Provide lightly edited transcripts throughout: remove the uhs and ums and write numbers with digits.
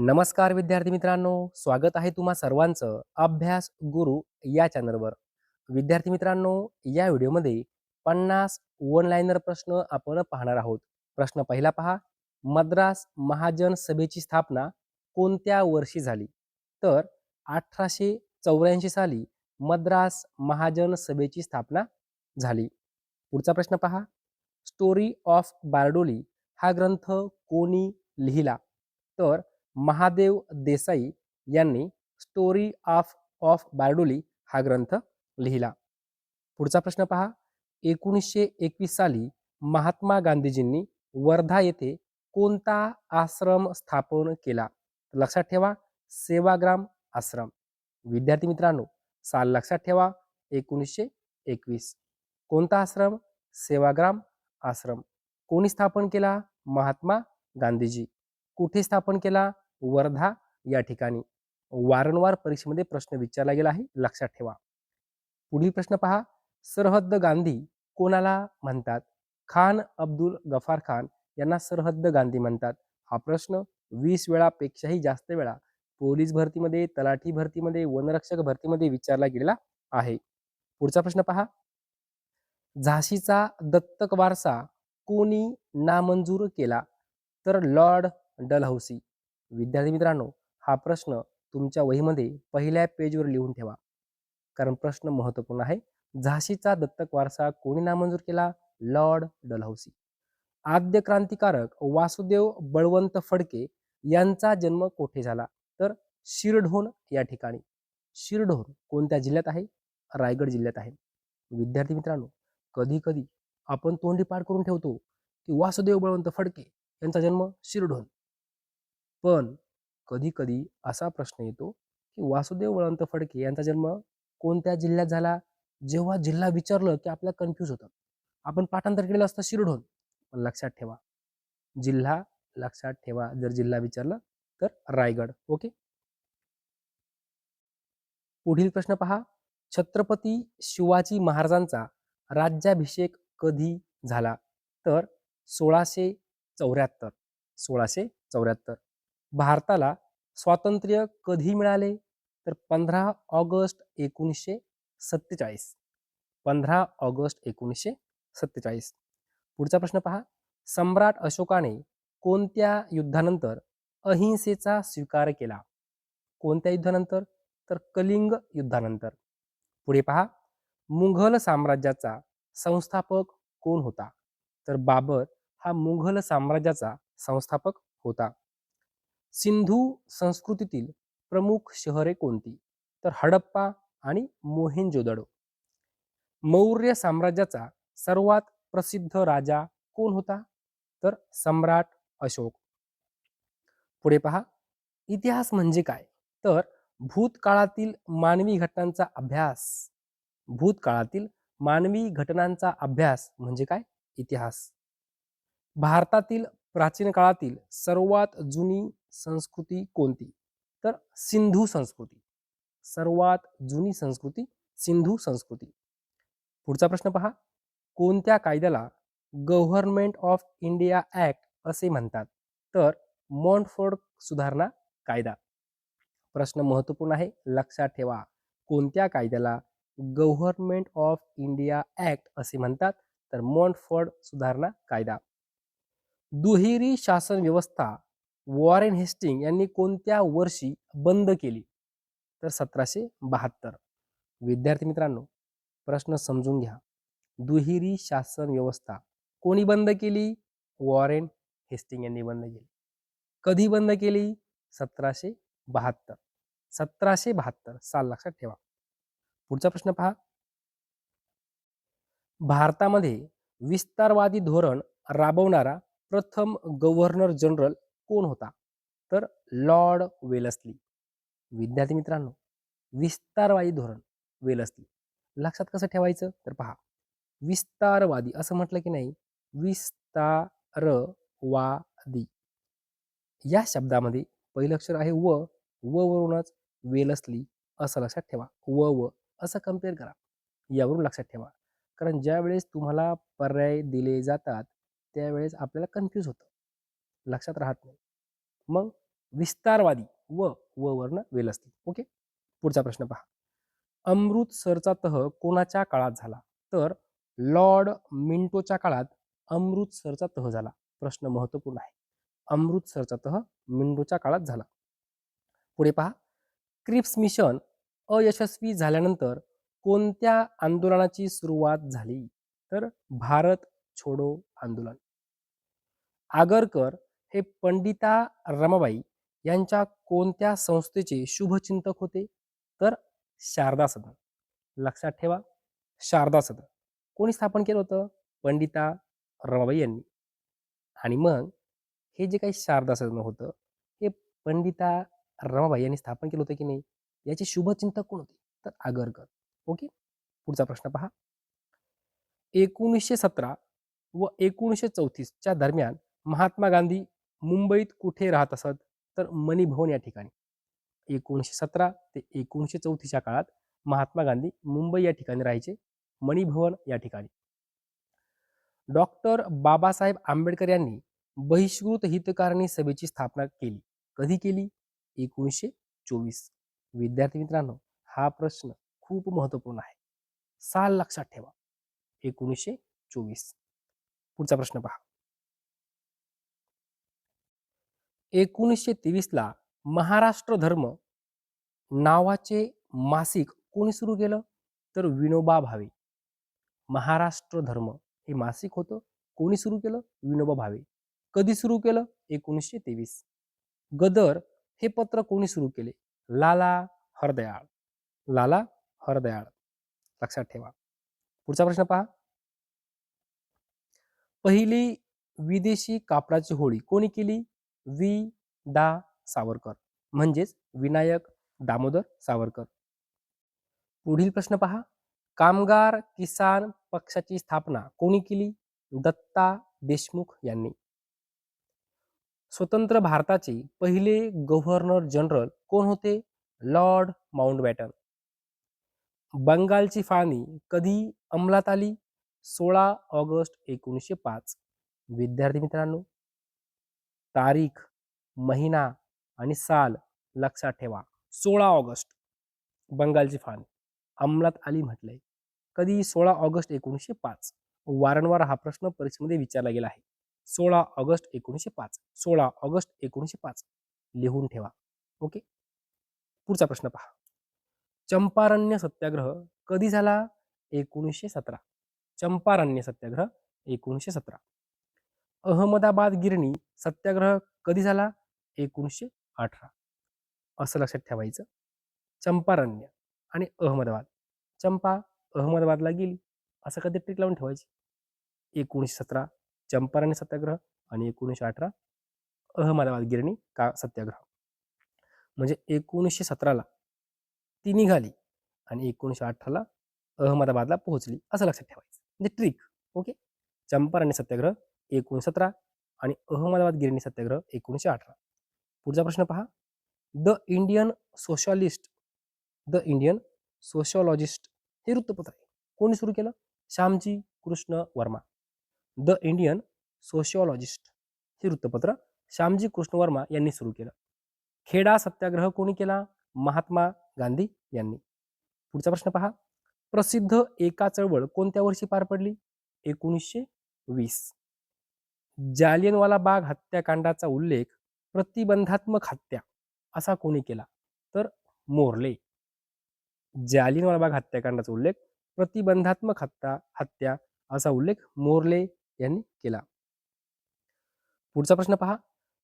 नमस्कार विद्यार्थी मित्रांनो, स्वागत आहे तुम्हा सर्वांचं अभ्यास गुरु या चॅनलवर. विद्यार्थी मित्रांनो, या व्हिडिओमध्ये 50 वन लाइनर प्रश्न आपण पाहणार आहोत. प्रश्न पहिला पहा. मद्रास महाजन सभेची स्थापना कोणत्या वर्षी झाली? तर 1884 साली मद्रास महाजन सभेची स्थापना झाली. पुढचा प्रश्न पहा. स्टोरी ऑफ बारडोली हा ग्रंथ कोणी लिहिला? तर महादेव देसाई यांनी स्टोरी ऑफ ऑफ बारडोली हा ग्रंथ लिहिला. पुढचा प्रश्न पहा. 1921 साली महात्मा गांधीजींनी वर्धा येथे कोणता आश्रम स्थापन केला? लक्षात ठेवा, सेवाग्राम आश्रम. विद्यार्थी मित्रांनो, साल लक्षात ठेवा, 1921. कोणता आश्रम? सेवाग्राम आश्रम. कोणी स्थापन केला? महात्मा गांधीजी. कुठे स्थापन केला? वर्धा या ठिकाणी. वारंवार परीक्षेमध्ये प्रश्न विचारला गेला आहे, लक्षात ठेवा. पुढील प्रश्न पहा. सरहद्द गांधी कोणाला म्हणतात? खान अब्दुल गफार खान यांना सरहद्द गांधी म्हणतात. हा प्रश्न 20 वेळापेक्षाही जास्त वेळा पोलीस भरतीमध्ये, तलाठी भरतीमध्ये, वनरक्षक भरतीमध्ये विचारला गेलेला आहे. पुढचा प्रश्न पहा. झाशीचा दत्तक वारसा कोणी नामंजूर केला? तर लॉर्ड डलहौसी. विद्यार्थी मित्रांनो, हा प्रश्न तुमच्या वहीमध्ये पहिल्या पेजवर लिहून ठेवा, कारण प्रश्न महत्त्वपूर्ण आहे. झाशीचा दत्तक वारसा कोणी नामंजूर केला? Lord Dalhousie. आद्य क्रांतिकारक वासुदेव बळवंत फडके यांचा जन्म कोठे झाला? तर शिरढोण या ठिकाणी. शिरढोण कोणत्या जिल्ह्यात आहे? रायगड जिल्ह्यात आहे. विद्यार्थी मित्रांनो, कधी कधी आपण तोंडी पाठ करून ठेवतो की वासुदेव बळवंत फडके यांचा जन्म शिरढोण. पण कधी कधी असा प्रश्न येतो की वासुदेव बळवंत फडके यांचा जन्म कोणत्या जिल्ह्यात झाला? जेव्हा जिल्हा विचारलं की आपल्याला कन्फ्यूज होतं. आपण पाठांतर केलेलं असतं शिरढोण, पण लक्षात ठेवा, जिल्हा लक्षात ठेवा. जर जिल्हा विचारलं तर रायगड. ओके. पुढील प्रश्न पहा. छत्रपती शिवाजी महाराजांचा राज्याभिषेक कधी झाला? तर 1674. 1674. भारताला स्वातंत्र्य कधी मिळाले? तर 15 ऑगस्ट 1947. 15 ऑगस्ट 1947. पुढचा प्रश्न पहा. सम्राट अशोकाने कोणत्या युद्धानंतर अहिंसेचा स्वीकार केला? कोणत्या युद्धानंतर? तर कलिंग युद्धानंतर. पुढे पहा. मुघल साम्राज्याचा संस्थापक कोण होता? तर बाबर हा मुघल साम्राज्याचा संस्थापक होता. सिंधू संस्कृतीतील प्रमुख शहरे कोणती? तर हडप्पा आणि मोहेंजोदडो. मौर्य साम्राज्याचा सर्वात प्रसिद्ध राजा कोण होता? तर सम्राट अशोक. पुढे पहा. इतिहास म्हणजे काय? तर भूतकाळातील मानवी घटनांचा अभ्यास. भूतकाळातील मानवी घटनांचा अभ्यास म्हणजे काय? इतिहास. भारतातील प्राचीन काळातील सर्वात जुनी संस्कृती कोणती? तर सिंधू संस्कृती. सर्वात जुनी संस्कृती सिंधू संस्कृती. पुढचा प्रश्न पहा. कोणत्या कायद्याला गव्हर्नमेंट ऑफ इंडिया ऍक्ट असे म्हणतात? तर मॉन्टफोर्ड सुधारणा कायदा. प्रश्न महत्त्वपूर्ण आहे, लक्षात ठेवा. कोणत्या कायद्याला गव्हर्नमेंट ऑफ इंडिया ऍक्ट असे म्हणतात? तर मॉन्टफोर्ड सुधारणा कायदा. दुहेरी शासन व्यवस्था वॉरेन हेस्टिंग यांनी कोणत्या वर्षी बंद केली? तर 1772. विद्यार्थी मित्रांनो, प्रश्न समजून घ्या. दुहेरी शासन व्यवस्था कोणी बंद केली? वॉरेन हेस्टिंग यांनी बंद केली. कधी बंद केली? 1772. 1772 साल लक्षात ठेवा. पुढचा प्रश्न पहा. भारतामध्ये विस्तारवादी धोरण राबवणारा प्रथम गव्हर्नर जनरल कोण होता? तर लॉर्ड वेलस्ली. विद्यार्थी मित्रांनो, विस्तारवादी धोरण वेलस्ली लक्षात कसं ठेवायचं? तर पहा, विस्तारवादी असं म्हटलं की नाही, विस्तारवादी या शब्दामध्ये पहिलं अक्षर आहे व, व वरूनच वेलस्ली असं लक्षात ठेवा. व व असं कम्पेअर करा, यावरून लक्षात ठेवा. कारण ज्या वेळेस तुम्हाला पर्याय दिले जातात त्यावेळेस आपल्याला कन्फ्यूज होतं, लक्षात राहत नाही. मग विस्तारवादी व वर्ण वेल असते. ओके. पुढचा प्रश्न पहा. अमृतसरचा तह कोणाच्या काळात झाला? तर लॉर्ड मिंटोच्या काळात अमृतसरचा तह झाला. प्रश्न महत्वपूर्ण आहे. अमृतसरचा तह मिंटोच्या काळात झाला. पुढे पहा. क्रिप्स मिशन अयशस्वी झाल्यानंतर कोणत्या आंदोलनाची सुरुवात झाली? तर भारत छोडो आंदोलन. आगरकर हे पंडिता रमाबाई यांच्या कोणत्या संस्थेचे शुभचिंतक होते? तर शारदा सदन. लक्षात ठेवा, शारदा सदन कोणी स्थापन केलं होतं? पंडिता रमाबाई यांनी. आणि मग हे जे काही शारदा सदन होतं हे पंडिता रमाबाई यांनी स्थापन केलं होतं की नाही? याचे शुभचिंतक कोण होते? तर आगरकर. ओके. पुढचा प्रश्न पहा. 1917 व 1934 च्या दरम्यान महात्मा गांधी मुंबईत कुठे राहत असत? तर मनी भवन या ठिकाणी. 1917 ते 1934च्या काळात महात्मा गांधी मुंबई या ठिकाणी राहायचे, मनी भवन या ठिकाणी. डॉक्टर बाबासाहेब आंबेडकर यांनी बहिष्कृत हितकारणी सभेची स्थापना केली. कधी केली? 1924. विद्यार्थी मित्रांनो, हा प्रश्न खूप महत्वपूर्ण आहे. साल लक्षात ठेवा. 1924. पुढचा प्रश्न पहा. 1923 ला महाराष्ट्र धर्म नावाचे मासिक कोणी सुरू केलं? तर विनोबा भावे. महाराष्ट्र धर्म हे मासिक होतं. कोणी सुरू केलं? विनोबा भावे. कधी सुरू केलं? 1923. गदर हे पत्र कोणी सुरू केले? लाला हरदयाळ. लाला हरदयाळ. लक्षात ठेवा. पुढचा प्रश्न पहा. पहिली विदेशी कापडाची होळी कोणी केली? वि. दा. सावरकर म्हणजेच विनायक दामोदर सावरकर. पुढील प्रश्न पहा. कामगार किसान पक्षाची स्थापना कोणी केली? दत्ता देशमुख यांनी. स्वतंत्र भारताचे पहिले गव्हर्नर जनरल कोण होते? Lord Mountbatten. बंगालची फाळणी कधी अंमलात आली? 16 ऑगस्ट 1905. विद्यार्थी मित्रांनो, तारीख, महिना आणि साल लक्षात ठेवा. 16 ऑगस्ट बंगालची फाळणी अंमलात आली म्हटलंय. कधी? 16 ऑगस्ट 1905. वारंवार हा प्रश्न परीक्षेमध्ये विचारला गेला आहे. 16 ऑगस्ट 1905. 16 ऑगस्ट 1905 लिहून ठेवा. ओके. पुढचा प्रश्न पहा. चंपारण्य सत्याग्रह कधी झाला? 1917. चंपारण्य सत्याग्रह 1917. अहमदाबाद गिरणी सत्याग्रह कधी झाला? 1918. असं लक्षात ठेवायचं. चंपारण्य आणि अहमदाबाद. चंपा अहमदाबादला गेली असं कधी ट्रिक लावून ठेवायची. 1917 चंपारण्य सत्याग्रह आणि 1918 अहमदाबाद गिरणी का सत्याग्रह. म्हणजे 1917ला ती निघाली आणि 1918ला अहमदाबादला पोहोचली असं लक्षात ठेवायचं. म्हणजे ट्रिक. ओके. चंपारण्य सत्याग्रह 1917 आणि अहमदाबाद गिरणी सत्याग्रह 1918. पुढचा प्रश्न पहा. The Indian socialist, the Indian sociologist हे वृत्तपत्र आहे. कोणी सुरू केलं? Shyamji Krishna Varma. The Indian sociologist हे वृत्तपत्र श्यामजी कृष्ण वर्मा यांनी सुरू केलं. खेडा सत्याग्रह कोणी केला? महात्मा गांधी यांनी. पुढचा प्रश्न पहा. प्रसिद्ध एका चळवळ कोणत्या वर्षी पार पडली? 1920. जालियनवाला बाग हत्याकांडाचा उल्लेख प्रतिबंधात्मक हत्या असा कोणी केला? तर मोर्ले. जालियनवाला बाग हत्याकांडाचा उल्लेख प्रतिबंधात्मक हत्या असा उल्लेख मोर्ले यांनी केला. पुढचा प्रश्न पहा.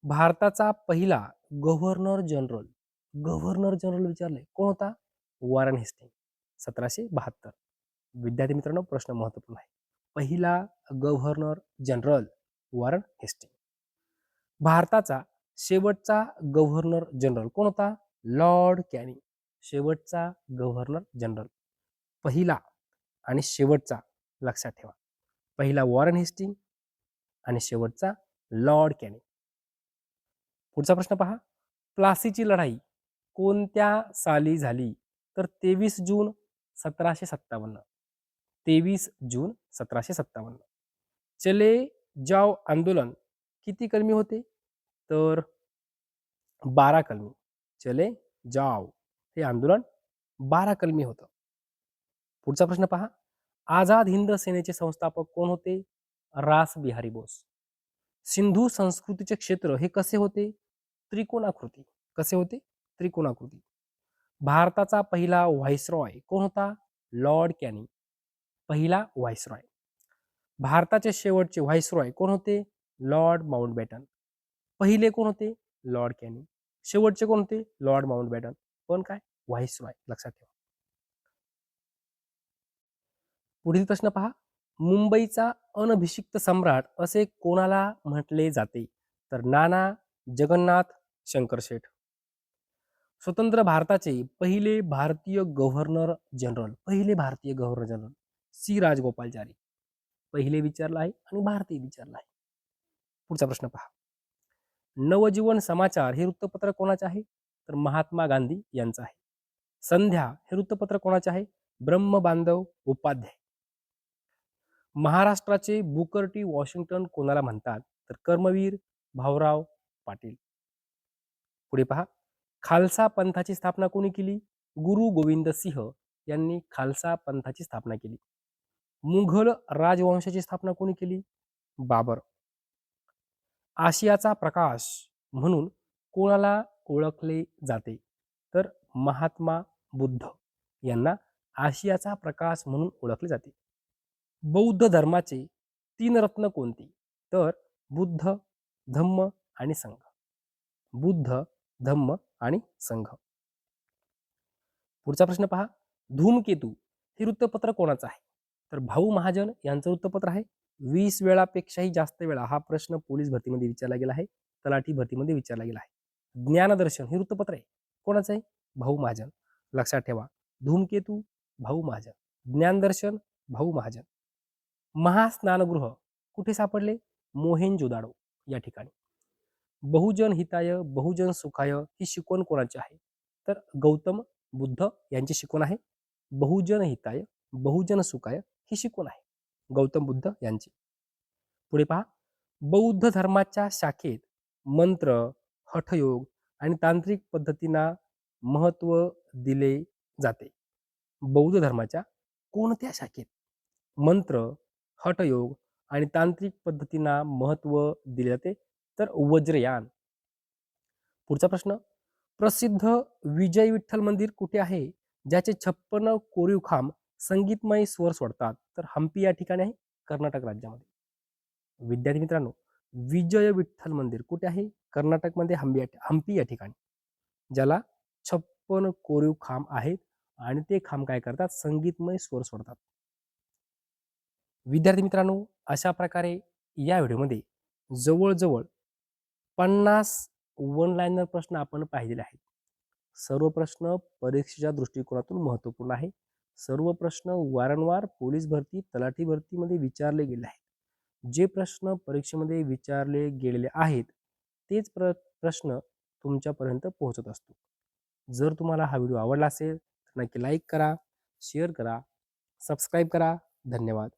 भारताचा पहिला गव्हर्नर जनरल, गव्हर्नर जनरल विचारले कोण होता? Warren Hasting. 1772. विद्यार्थी मित्रांनो, प्रश्न महत्वपूर्ण आहे. पहिला गव्हर्नर जनरल वॉरन हेस्टिंग. भारताचा शेवटचा गव्हर्नर जनरल कोण होता? Lord Canning. शेवटचा गव्हर्नर जनरल. पहिला आणि शेवटचा लक्षात ठेवा. पहिला वॉरन हेस्टिंग आणि शेवटचा लॉर्ड कॅनिंग. पुढचा प्रश्न पहा. प्लासीची लढाई कोणत्या साली झाली? तर 23 जून 1757. 23 जून 1757. चले जाव आंदोलन किती कलमी होते? तर 12 कलमी. चले जाओ. हे आंदोलन 12 कलमी होतं. पुढचा प्रश्न पहा. आझाद हिंद सेनेचे संस्थापक कोण होते? रास बिहारी बोस. सिंधू संस्कृतीचे क्षेत्र हे कसे होते? त्रिकोणाकृती. कसे होते? त्रिकोणाकृती. भारताचा पहिला व्हाईसरॉय कोण होता? Lord Canning. पहिला व्हाईसरॉय. भारताचे शेवटचे व्हाईसरॉय कोण होते? Lord Mountbatten. पहिले कोण होते? Lord Canning. शेवटचे कोण होते? Lord Mountbatten. पण काय? व्हाईसरॉय. लक्षात ठेवा. पुढील प्रश्न पहा. मुंबईचा अनभिषिक्त सम्राट असे कोणाला म्हटले जाते? तर नाना जगन्नाथ शंकरशेठ. स्वतंत्र भारताचे पहिले भारतीय गव्हर्नर जनरल. पहिले भारतीय गव्हर्नर जनरल सी राजगोपालचारी. पहिले विचारला आहे आणि भारतीय विचारला आहे. पुढचा प्रश्न पहा. नवजीवन समाचार हे वृत्तपत्र कोणाचे आहे? तर महात्मा गांधी यांचं आहे. संध्या हे वृत्तपत्र कोणाचे आहे? ब्रह्मबांधव उपाध्याय. महाराष्ट्राचे बुकर टी वॉशिंग्टन कोणाला म्हणतात? तर कर्मवीर भाऊराव पाटील. पुढे पहा. खालसा पंथाची स्थापना कोणी केली? गुरु गोविंद सिंह यांनी खालसा पंथाची स्थापना केली. मुघल राजवंशाची स्थापना कोणी केली? बाबर. आशियाचा प्रकाश म्हणून कोणाला ओळखले जाते? तर महात्मा बुद्ध यांना आशियाचा प्रकाश म्हणून ओळखले जाते. बौद्ध धर्माचे 3 रत्न कोणती? तर बुद्ध, धम्म आणि संघ. बुद्ध, धम्म आणि संघ. पुढचा प्रश्न पहा. धूमकेतू हे वृत्तपत्र कोणाचं आहे? तर भाऊ महाजन यांचं वृत्तपत्र आहे. 20 वेळापेक्षाही जास्त वेळा हा प्रश्न पोलीस भरतीमध्ये विचारला गेला आहे, तलाठी भरतीमध्ये विचारला गेला आहे. ज्ञानदर्शन हे वृत्तपत्र आहे. कोणाचं आहे? भाऊ महाजन. लक्षात ठेवा. धूमकेतू भाऊ महाजन, ज्ञानदर्शन भाऊ महाजन. महास्नानगृह कुठे सापडले? मोहेंजोदाडो या ठिकाणी. बहुजन हिताय बहुजन सुखाय ही शिकवण कोणाची आहे? तर गौतम बुद्ध यांची शिकवण आहे. बहुजन हिताय बहुजन सुखाय ही शिकवण आहे गौतम बुद्ध यांची. पुढे पहा. बौद्ध धर्माच्या शाखेत मंत्र, हठयोग आणि तांत्रिक पद्धतींना महत्व दिले जाते. बौद्ध धर्माच्या कोणत्या शाखेत मंत्र, हठयोग आणि तांत्रिक पद्धतींना महत्व दिले जाते? तर वज्रयान. पुढचा प्रश्न. प्रसिद्ध विजय विठ्ठल मंदिर कुठे आहे, ज्याचे 56 कोरीव खांब संगीतमय स्वर सोडतात? तर हम्पी या ठिकाणी आहे, कर्नाटक राज्यामध्ये. विद्यार्थी मित्रांनो, विजय विठ्ठल मंदिर कुठे आहे? कर्नाटकमध्ये हम्पी या ठिकाणी, ज्याला 56 कोरीव खांब आहेत आणि ते खांब काय करतात? संगीतमय स्वर सोडतात. विद्यार्थी मित्रांनो, अशा प्रकारे या व्हिडिओमध्ये जवळजवळ 50 वन लाईनर प्रश्न आपण पाहिलेले आहेत. सर्व प्रश्न परीक्षेच्या दृष्टिकोनातून महत्त्वपूर्ण आहे. सर्व प्रश्न वारंवार पोलीस भरती, तलाठी भरतीमध्ये विचारले गेले आहेत. जे प्रश्न परीक्षेमध्ये विचारले गेलेले आहेत तेच प्रश्न तुमच्यापर्यंत पोहोचत असतो. जर तुम्हाला हा व्हिडिओ आवडला असेल तर नक्की लाईक करा, शेअर करा, सबस्क्राईब करा. धन्यवाद.